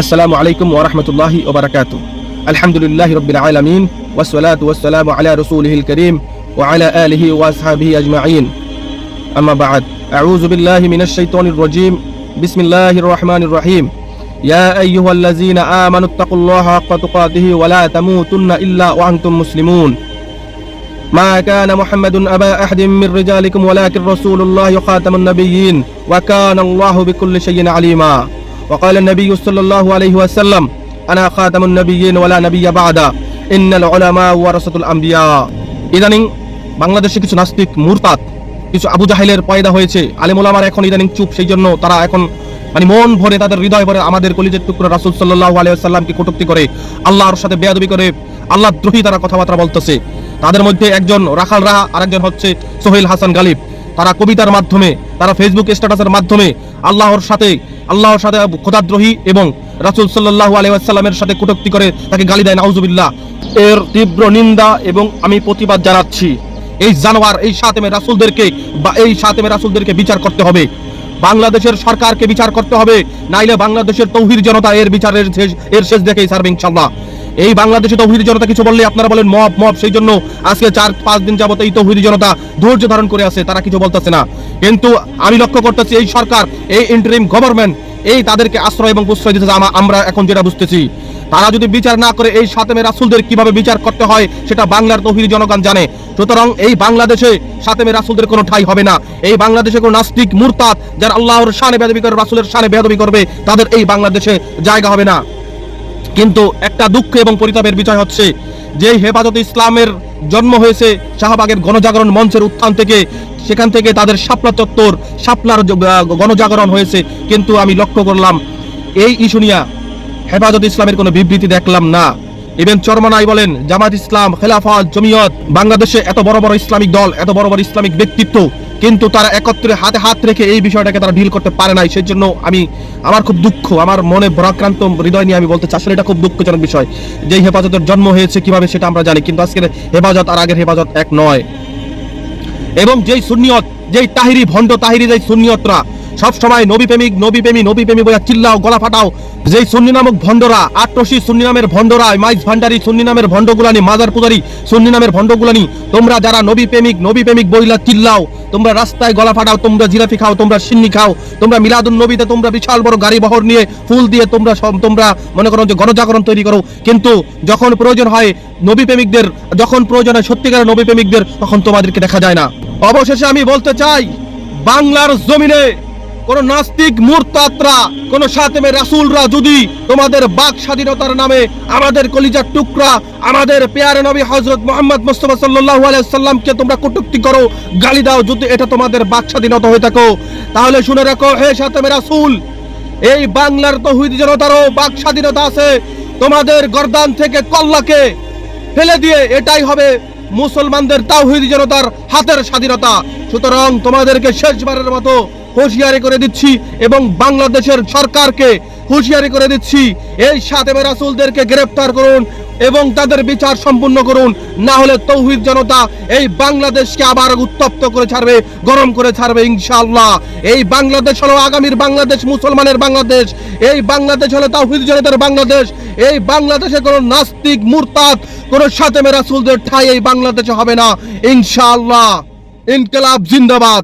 আসসালামু আলাইকুম ওয়া রাহমাতুল্লাহি ওয়া বারাকাতুহু। আলহামদুলিল্লাহি রাব্বিল আলামিন ওয়াসসালাতু ওয়াসসালামু আলা রাসূলিহিল কারীম ওয়া আলা আলিহি ওয়া আসহাবিহি আজমাইন। আম্মা বা'দ। আউযু বিল্লাহি মিনাশ শাইতানির রাজীম। বিসমিল্লাহির রহমানির রহিম। ইয়া আইয়ুহাল্লাযীনা আমানুত্তাকুল্লাহা হাক্কা তুকাতিহি ওয়া লা তামুতুন্না ইল্লা ওয়া আনতুম মুসলিমুন। মা কানা মুহাম্মাদুন আবা আহাদিন মির রিজালিকুম ওয়ালাকিন রাসূলুল্লাহি খাতামুন নাবিয়্যিন ওয়া কানা আল্লাহু বিকুল্লি শাইইন আলীমা। وقال النبي صلى الله عليه وسلم أنا خاتم النبيين ولا نبي بعد إن العلماء ورثة الأنبياء। ইদানিং বাংলাদেশে কিছু নাস্তিক মুরতাদ, কিছু আবু জাহেলের পয়দা হয়েছে। আলেম ওলামার এখন ইদানিং চুপ, সেই জন্য তারা এখন মন ভরে, তাদের হৃদয় ভরে আমাদের কলিজের টুকরো রাসূল সাল্লাল্লাহু আলাইহি ওয়াসাল্লামকে কটূক্তি করে, আল্লাহর সাথে বেয়াদবি করে, আল্লাহ দ্রোহী তারা কথাবার্তা বলতেছে। তাদের মধ্যে একজন রাখাল রাহা, আরেকজন হচ্ছে সোহেল হাসান গালিব। তারা কবিতার মাধ্যমে, তারা ফেসবুক স্ট্যাটাসের মাধ্যমে আল্লাহর সাথে খোদাদ্রোহী এবং রাসূল সাল্লাল্লাহু আলাইহি ওয়াসাল্লামের সাথে কটূক্তি করে তাকে গালি দেয়। নাউজুবিল্লাহ। এর তীব্র নিন্দা এবং আমি প্রতিবাদ জানাচ্ছি। এই জানোয়ার, এই শাতেমে রাসূলদেরকে বিচার করতে হবে। বাংলাদেশের সরকারকে বিচার করতে হবে, নাইলে বাংলাদেশের তৌহিদ জনতা এর বিচারের শেষ দেখেই ছাড়বে ইনশাআল্লাহ। এই বাংলাদেশে তৌহিদি জনতা কিছু বললে আপনারা বলেন মব। সেই জন্য আজকে 4-5 দিন যাবত এই তৌহিদি জনতা ধৈর্য ধারণ করে আছে, তারা কিছু বলতেছে না। কিন্তু আমি লক্ষ্য করতেছি এই সরকার, এই ইন্টারিম গভর্নমেন্ট, এই তাদেরকে আশ্রয় এবং প্রশ্রয় দিতেছে। আমরা এখন যেটা বুঝতেছি, তারা যদি বিচার না করে এই শাতেমে রাসূলদের কিভাবে বিচার করতে হয় সেটা বাংলার তৌহিদি জনগণ জানে। সুতরাং এই বাংলাদেশে শাতেমে রাসূলদের কোনো ঠাঁই হবে না। এই বাংলাদেশে কোনো নাস্তিক মুরতাদ যারা আল্লাহর শানে বেয়াদবি করে, রাসূলের শানে বেয়াদবি করবে, তাদের এই বাংলাদেশে জায়গা হবে না। কিন্তু একটা দুঃখ এবং পরিতাপের বিষয় হচ্ছে যে হেফাজতে ইসলামের জন্ম হয়েছে শাহবাগের গণজাগরণ মঞ্চের উত্থান থেকে, সেখান থেকে তাদের শাপলা চত্বর, শাপলার গণজাগরণ হয়েছে। কিন্তু আমি লক্ষ্য করলাম এই ইস্যু নিয়ে হেফাজতে ইসলামের কোনো বিবৃতি দেখলাম না। ইভেন চরমনাই বলেন, জামাত ইসলাম, খেলাফত, জমিয়ত, বাংলাদেশে এত বড় বড় ইসলামিক দল, এত বড় বড় ইসলামিক ব্যক্তিত্ব, কিন্তু তারা একত্রে হাতে হাত রেখে এই বিষয়টাকে তারা ডিল করতে পারে নাই। সেই জন্য আমার খুব দুঃখ, আমার মনে ভরাক্রান্ত হৃদয় নিয়ে আমি বলতে চাই, আসলে এটা খুব দুঃখজনক বিষয়। যেই হেফাজতের জন্ম হয়েছে কিভাবে সেটা আমরা জানি, কিন্তু আজকের হেফাজত আর আগের হেফাজত এক নয়। এবং যেই সুন্নিয়ত, যেই তাহিরি ভণ্ড তাহিরি, যেই সুন্নিয়তরা সবসময় নবী প্রেমী বইয়া চিল্লাও, গলা ফাটাও, যেই সুন্নি নামক ভণ্ডরা, আটরশি সুন্নি নামের ভণ্ডরা, মাইজ ভান্ডারি সুন্নি নামের ভণ্ডগুলানি, মাজার পূজারি সুন্নি নামের ভণ্ডগুলানি, তোমরা যারা নবী প্রেমিক বইলা চিল্লাও, তোমরা রাস্তায় গলা ফাটাও, তোমরা জিলাপি খাও, তোমরা সিন্নি খাও, তোমরা মিলাদুন নবীতে তোমরা বিশাল বড় গাড়ি বহর নিয়ে ফুল দিয়ে তোমরা মনে করো যে গণজাগরণ তৈরি করো, কিন্তু যখন প্রয়োজন হয় নবী প্রেমিকদের, যখন প্রয়োজন হয় সত্যিকারের নবী প্রেমিকদের, তখন তোমাদেরকে দেখা যায় না। অবশেষে আমি বলতে চাই, বাংলার জমিনে কোন নাস্তিক মুরতাদরা, কোন শাতেমে রাসূলরা যদি তোমাদের বাক স্বাধীনতার নামে আমাদের কলিজার টুকরা, আমাদের পেয়ারে নবী হযরত মুহাম্মদ মুস্তাফা সাল্লাল্লাহু আলাইহি ওয়াসাল্লামকে তোমরা কটূক্তি করো, গালি দাও, যদি এটা তোমাদের বাক স্বাধীনতা হয়ে থাকো, তাহলে শুনে রাখো হে শাতেমে রাসূল, এই বাংলার তৌহিদি জনতারও বাক স্বাধীনতা আছে। তোমাদের গর্দান থেকে কল্লাকে ফেলে দিয়ে এটাই হবে মুসলমানদের তাওহীদি জনতার হাতের স্বাধীনতা। সুতরাং তোমাদেরকে শেষবারের মতো হুঁশিয়ারি করে দিচ্ছি এবং বাংলাদেশের সরকারকে হুঁশিয়ারি করে দিচ্ছি, এই শাতেমে রাসূলদেরকে গ্রেফতার করুন এবং তাদের বিচার সম্পূর্ণ করুন, না হলে তৌহিদ জনতা এই বাংলাদেশকে আবার উত্তপ্ত করে ছাড়বে, গরম করে ছাড়বে ইনশাআল্লাহ। এই বাংলাদেশ হলো আগামীর বাংলাদেশ, মুসলমানের বাংলাদেশ। এই বাংলাদেশ হলো তাওহিদ জনতার বাংলাদেশ। এই বাংলাদেশে কোনো নাস্তিক মুরতাদ, কোনো শাতেমে রাসূলদের ঠাঁই এই বাংলাদেশে হবে না ইনশাআল্লাহ। ইনকিলাব জিন্দাবাদ।